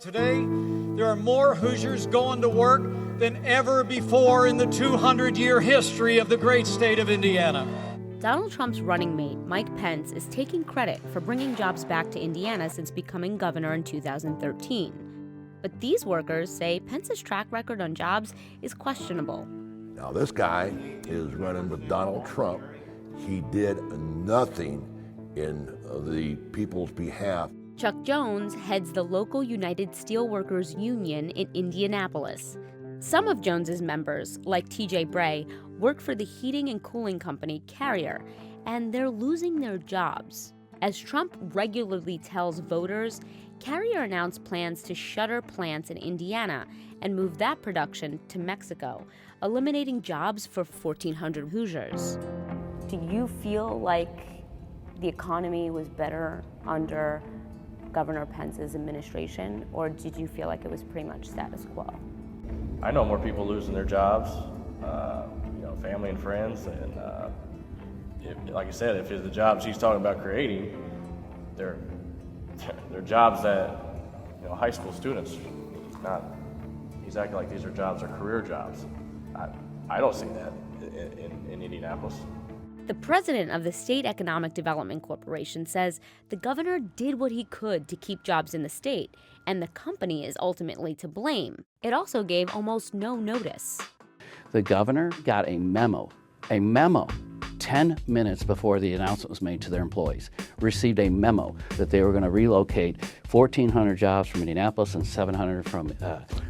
Today, there are more Hoosiers going to work than ever before in the 200-year history of the great state of Indiana. Donald Trump's running mate, Mike Pence, is taking credit for bringing jobs back to Indiana since becoming governor in 2013. But these workers say Pence's track record on jobs is questionable. Now, this guy is running with Donald Trump. He did nothing in the people's behalf. Chuck Jones heads the local United Steelworkers Union in Indianapolis. Some of Jones's members, like T.J. Bray, work for the heating and cooling company Carrier, and they're losing their jobs. As Trump regularly tells voters, Carrier announced plans to shutter plants in Indiana and move that production to Mexico, eliminating jobs for 1,400 Hoosiers. Do you feel like the economy was better under Governor Pence's administration, or did you feel like it was pretty much status quo? I know more people losing their jobs, family and friends, and like I said, if the jobs he's talking about creating, they're jobs that high school students. He's acting like these are jobs or career jobs. I don't see that in Indianapolis. The president of the State Economic Development Corporation says the governor did what he could to keep jobs in the state, and the company is ultimately to blame. It also gave almost no notice. The governor got a memo 10 minutes before the announcement was made to their employees, received a memo that they were going to relocate 1,400 jobs from Indianapolis and 700 from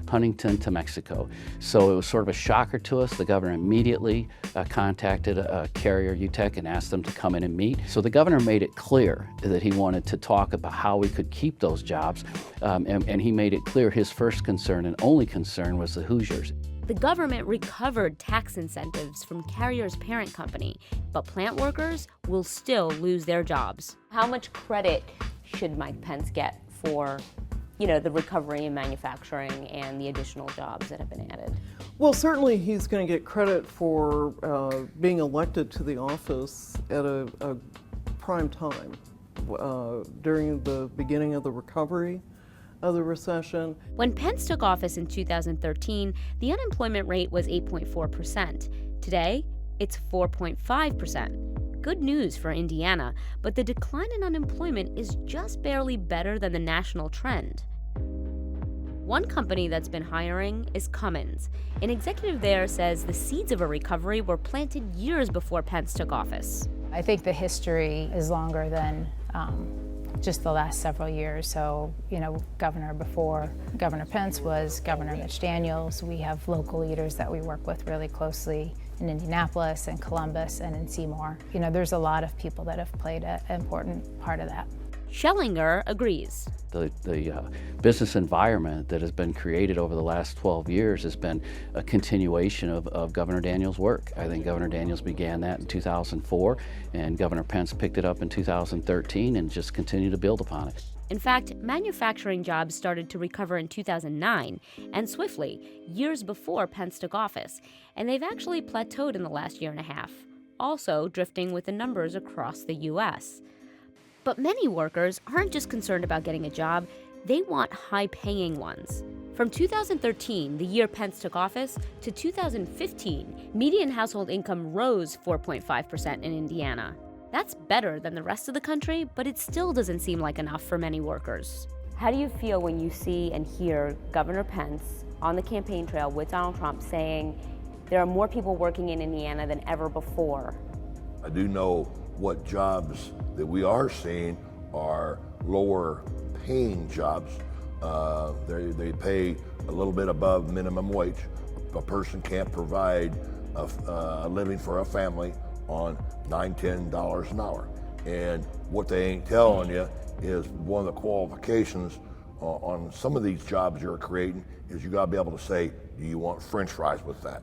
Huntington to Mexico. So it was sort of a shocker to us. The governor immediately contacted Carrier UTEC and asked them to come in and meet. So the governor made it clear that he wanted to talk about how we could keep those jobs, and he made it clear his first concern and only concern was the Hoosiers. The government recovered tax incentives from Carrier's parent company, but plant workers will still lose their jobs. How much credit should Mike Pence get for, the recovery in manufacturing and the additional jobs that have been added? Well, certainly he's going to get credit for being elected to the office at a prime time during the beginning of the recovery of the recession. When Pence took office in 2013, the unemployment rate was 8.4%. Today, it's 4.5%. Good news for Indiana, but the decline in unemployment is just barely better than the national trend. One company that's been hiring is Cummins. An executive there says the seeds of a recovery were planted years before Pence took office. I think the history is longer than just the last several years. So, governor before Governor Pence was Governor Mitch Daniels. We have local leaders that we work with really closely in Indianapolis and Columbus and in Seymour. There's a lot of people that have played an important part of that. Schellinger agrees. The business environment that has been created over the last 12 years has been a continuation of Governor Daniels' work. I think Governor Daniels began that in 2004, and Governor Pence picked it up in 2013 and just continued to build upon it. In fact, manufacturing jobs started to recover in 2009, and swiftly, years before Pence took office, and they've actually plateaued in the last year and a half, also drifting with the numbers across the U.S. But many workers aren't just concerned about getting a job, they want high-paying ones. From 2013, the year Pence took office, to 2015, median household income rose 4.5% in Indiana. That's better than the rest of the country, but it still doesn't seem like enough for many workers. How do you feel when you see and hear Governor Pence on the campaign trail with Donald Trump saying there are more people working in Indiana than ever before? I do know what jobs that we are seeing are lower paying jobs. They pay a little bit above minimum wage. A person can't provide a living for a family on $9, $10 an hour. And what they ain't telling you is one of the qualifications on some of these jobs you're creating is you gotta be able to say, do you want French fries with that?